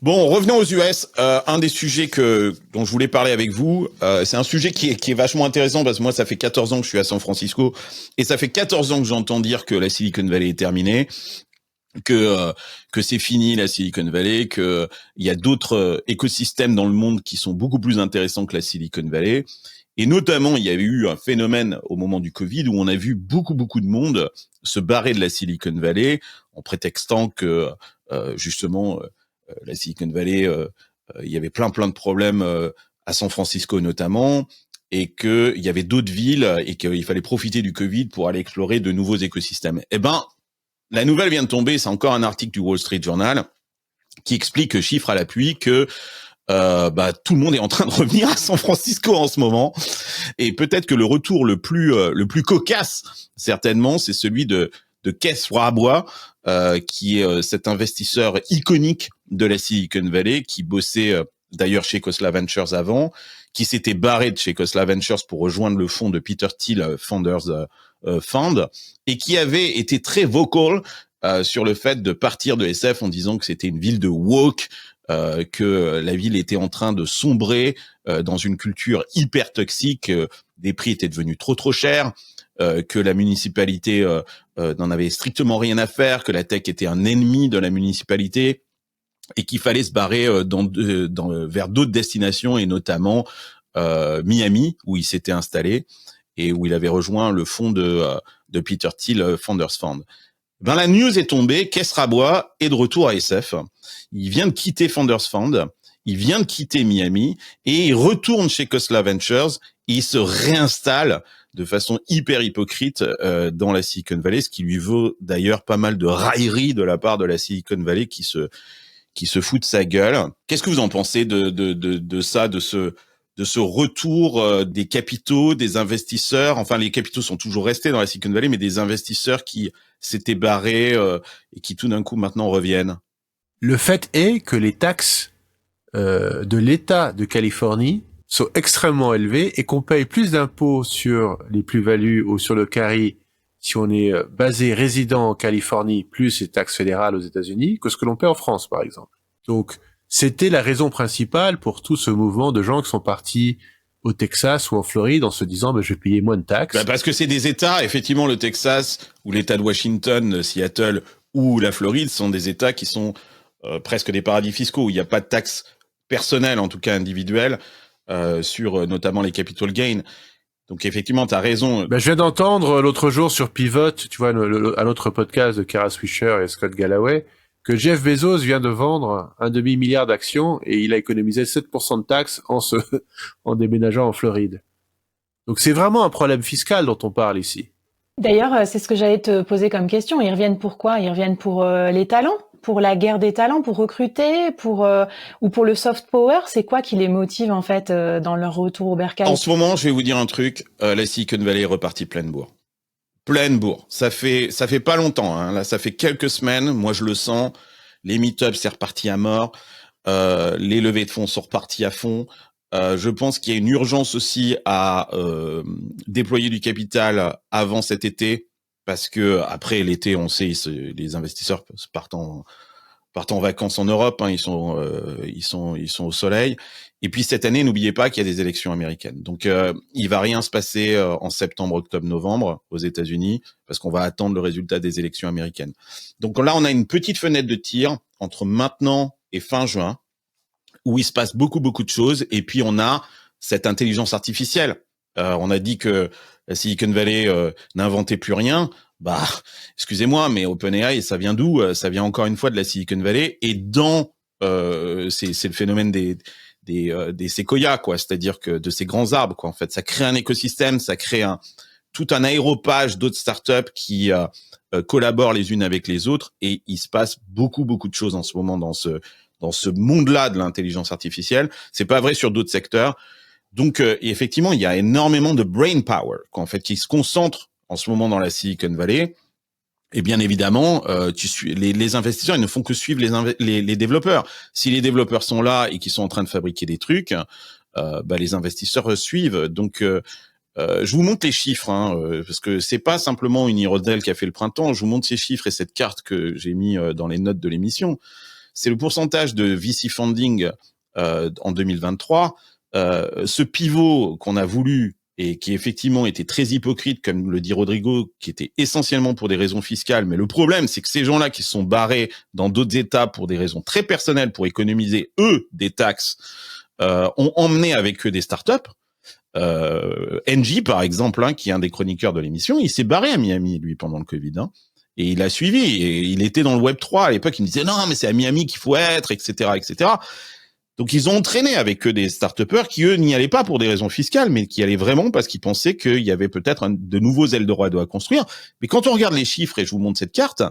Bon, revenons aux US. Un des sujets dont je voulais parler avec vous, c'est un sujet qui est vachement intéressant parce que moi, ça fait 14 ans que je suis à San Francisco et ça fait 14 ans que j'entends dire que la Silicon Valley est terminée, que c'est fini la Silicon Valley, que il y a d'autres écosystèmes dans le monde qui sont beaucoup plus intéressants que la Silicon Valley. Et notamment, il y a eu un phénomène au moment du Covid où on a vu beaucoup de monde se barrer de la Silicon Valley en prétextant que justement la Silicon Valley, il y avait plein de problèmes à San Francisco notamment, et qu'il y avait d'autres villes et qu'il fallait profiter du Covid pour aller explorer de nouveaux écosystèmes. Eh ben, la nouvelle vient de tomber, c'est encore un article du Wall Street Journal qui explique, chiffre à l'appui, que tout le monde est en train de revenir à San Francisco en ce moment, et peut-être que le retour le plus cocasse, certainement, c'est celui de Keith Rabois, qui est cet investisseur iconique de la Silicon Valley, qui bossait d'ailleurs chez Khosla Ventures avant, qui s'était barré de chez Khosla Ventures pour rejoindre le fonds de Peter Thiel Founders Fund, et qui avait été très vocal sur le fait de partir de SF en disant que c'était une ville de woke, que la ville était en train de sombrer dans une culture hyper toxique, des prix étaient devenus trop chers, que la municipalité n'en avait strictement rien à faire, que la tech était un ennemi de la municipalité et qu'il fallait se barrer vers d'autres destinations, et notamment Miami, où il s'était installé et où il avait rejoint le fonds de Peter Thiel Founders Fund. Ben, la news est tombée, Keith Rabois est de retour à SF. Il vient de quitter Founders Fund, il vient de quitter Miami et il retourne chez Khosla Ventures et il se réinstalle de façon hyper hypocrite dans la Silicon Valley, ce qui lui vaut d'ailleurs pas mal de railleries de la part de la Silicon Valley qui se fout de sa gueule. Qu'est-ce que vous en pensez de ça, de ce retour des capitaux, des investisseurs? Enfin, les capitaux sont toujours restés dans la Silicon Valley, mais des investisseurs qui s'étaient barrés et qui tout d'un coup maintenant reviennent. Le fait est que les taxes de l'État de Californie sont extrêmement élevées et qu'on paye plus d'impôts sur les plus-values ou sur le carry si on est basé résident en Californie plus les taxes fédérales aux États-Unis que ce que l'on paie en France, par exemple. Donc, c'était la raison principale pour tout ce mouvement de gens qui sont partis au Texas ou en Floride en se disant je vais payer moins de taxes. Parce que c'est des États, effectivement, le Texas ou l'État de Washington, Seattle ou la Floride sont des États qui sont presque des paradis fiscaux, où il n'y a pas de taxes personnelles, en tout cas individuelles, sur notamment les capital gains. Donc effectivement, tu as raison. Je viens d'entendre l'autre jour sur Pivot, tu vois, un autre podcast de Kara Swisher et Scott Galloway, que Jeff Bezos vient de vendre 1,5 milliard d'actions et il a économisé 7% de taxes en déménageant en Floride. Donc c'est vraiment un problème fiscal dont on parle ici. D'ailleurs, c'est ce que j'allais te poser comme question. Ils reviennent pour quoi? Ils reviennent pour les talents? Pour la guerre des talents, pour recruter, ou pour le soft power? C'est quoi qui les motive en fait dans leur retour au bercail? En ce moment, je vais vous dire un truc, la Silicon Valley est repartie pleine bourre. Pleine bourre. Ça fait pas longtemps, hein. Là, ça fait quelques semaines. Moi, je le sens. Les meet-ups, c'est reparti à mort. Les levées de fonds sont reparties à fond. Je pense qu'il y a une urgence aussi à déployer du capital avant cet été, parce que après l'été, on sait, les investisseurs partent en vacances en Europe, hein, ils sont au soleil. Et puis cette année, n'oubliez pas qu'il y a des élections américaines. Donc il va rien se passer en septembre, octobre, novembre aux États-Unis, parce qu'on va attendre le résultat des élections américaines. Donc là, on a une petite fenêtre de tir entre maintenant et fin juin, où il se passe beaucoup de choses, et puis on a cette intelligence artificielle. On a dit que la Silicon Valley n'inventait plus rien. Excusez-moi, mais OpenAI, ça vient d'où? Ça vient encore une fois de la Silicon Valley, et c'est le phénomène des séquoias, quoi. C'est-à-dire que de ces grands arbres, quoi. En fait, ça crée un écosystème, ça crée tout un aéropage d'autres startups qui collaborent les unes avec les autres, et il se passe beaucoup de choses en ce moment dans ce monde-là de l'intelligence artificielle. C'est pas vrai sur d'autres secteurs. Donc, effectivement, il y a énormément de brain power, quoi, en fait, qui se concentre en ce moment dans la Silicon Valley. Et bien évidemment, les investisseurs, ils ne font que suivre les développeurs. Si les développeurs sont là et qu'ils sont en train de fabriquer des trucs, les investisseurs suivent. Donc, je vous montre les chiffres, hein, parce que c'est pas simplement une hirondelle qui a fait le printemps. Je vous montre ces chiffres et cette carte que j'ai mis dans les notes de l'émission. c'est le pourcentage de VC funding en 2023. Ce pivot qu'on a voulu et qui effectivement était très hypocrite, comme le dit Rodrigo, qui était essentiellement pour des raisons fiscales. Mais le problème, c'est que ces gens-là qui se sont barrés dans d'autres États pour des raisons très personnelles, pour économiser, eux, des taxes, ont emmené avec eux des startups. Engie, par exemple, hein, qui est un des chroniqueurs de l'émission, il s'est barré à Miami, lui, pendant le Covid. Hein, et il a suivi. Et il était dans le Web3 à l'époque. Il me disait, non, mais c'est à Miami qu'il faut être, etc., etc. Donc, ils ont entraîné avec eux des start-upers qui, eux, n'y allaient pas pour des raisons fiscales, mais qui allaient vraiment parce qu'ils pensaient qu'il y avait peut-être de nouveaux Eldorado à construire. Mais quand on regarde les chiffres, et je vous montre cette carte,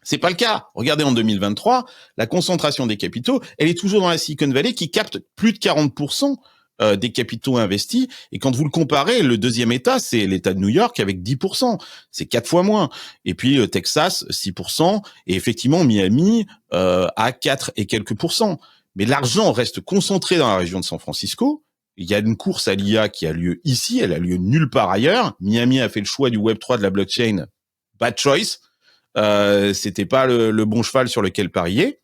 c'est pas le cas. Regardez en 2023, la concentration des capitaux, elle est toujours dans la Silicon Valley qui capte plus de 40% des capitaux investis. Et quand vous le comparez, le deuxième État, c'est l'État de New York avec 10%. C'est 4 fois moins. Et puis Texas, 6%. Et effectivement, Miami à 4 et quelques pourcents. Mais l'argent reste concentré dans la région de San Francisco. Il y a une course à l'IA qui a lieu ici, elle a lieu nulle part ailleurs. Miami a fait le choix du Web3 de la blockchain. Bad choice. C'était pas le bon cheval sur lequel parier.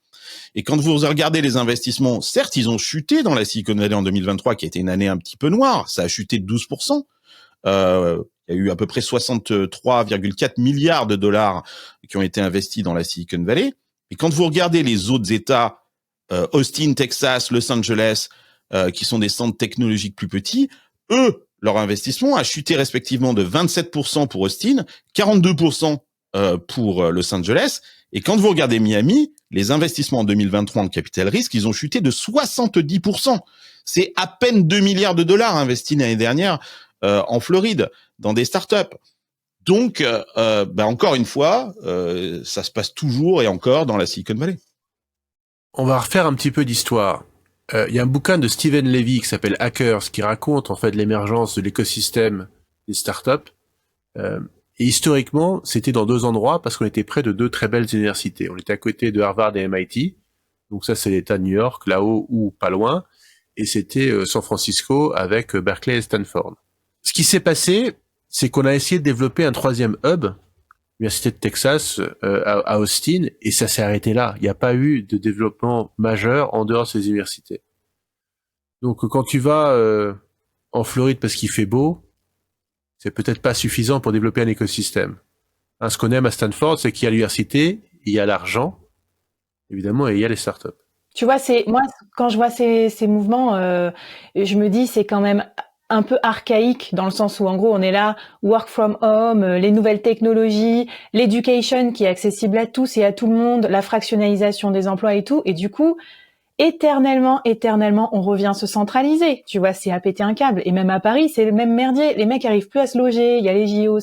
Et quand vous regardez les investissements, certes, ils ont chuté dans la Silicon Valley en 2023, qui a été une année un petit peu noire. Ça a chuté de 12%. Il y a eu à peu près 63,4 milliards de dollars qui ont été investis dans la Silicon Valley. Et quand vous regardez les autres États, Austin, Texas, Los Angeles, qui sont des centres technologiques plus petits, eux, leur investissement a chuté respectivement de 27% pour Austin, 42% pour Los Angeles. Et quand vous regardez Miami, les investissements en 2023 en capital risque, ils ont chuté de 70%. C'est à peine 2 milliards de dollars investis l'année dernière en Floride, dans des startups. Donc, encore une fois, ça se passe toujours et encore dans la Silicon Valley. On va refaire un petit peu d'histoire. Il y a un bouquin de Steven Levy qui s'appelle Hackers, qui raconte en fait l'émergence de l'écosystème des startups. Et historiquement, c'était dans deux endroits parce qu'on était près de deux très belles universités. On était à côté de Harvard et MIT. Donc ça, c'est l'État de New York, là-haut ou pas loin. Et c'était San Francisco avec Berkeley et Stanford. Ce qui s'est passé, c'est qu'on a essayé de développer un troisième hub, l'Université de Texas à Austin, et ça s'est arrêté là. Il n'y a pas eu de développement majeur en dehors de ces universités. Donc quand tu vas en Floride parce qu'il fait beau, c'est peut-être pas suffisant pour développer un écosystème. Hein, ce qu'on aime à Stanford, c'est qu'il y a l'université, il y a l'argent, évidemment, et il y a les startups. Tu vois, moi quand je vois ces mouvements, je me dis c'est quand même un peu archaïque dans le sens où en gros on est là, work from home, les nouvelles technologies, l'education qui est accessible à tous et à tout le monde, la fractionnalisation des emplois et tout, et du coup éternellement, on revient se centraliser. Tu vois, c'est à péter un câble. Et même à Paris, c'est le même merdier. Les mecs arrivent plus à se loger. Il y a les JO,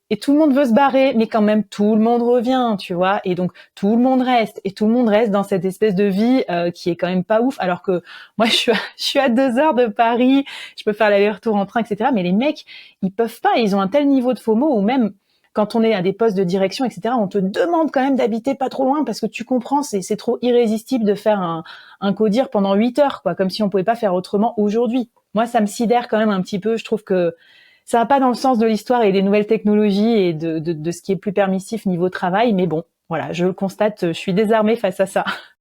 et tout le monde veut se barrer, mais quand même, tout le monde revient, tu vois. Et donc, tout le monde reste. Et tout le monde reste dans cette espèce de vie, qui est quand même pas ouf. Alors que, moi, je suis à 2 heures de Paris. Je peux faire l'aller-retour en train, etc. Mais les mecs, ils peuvent pas. Ils ont un tel niveau de FOMO ou même, quand on est à des postes de direction, etc., on te demande quand même d'habiter pas trop loin parce que tu comprends, c'est trop irrésistible de faire un codir pendant 8 heures, quoi, comme si on pouvait pas faire autrement aujourd'hui. Moi, ça me sidère quand même un petit peu. Je trouve que ça va pas dans le sens de l'histoire et des nouvelles technologies et de ce qui est plus permissif niveau travail, mais bon, voilà, je le constate, je suis désarmée face à ça.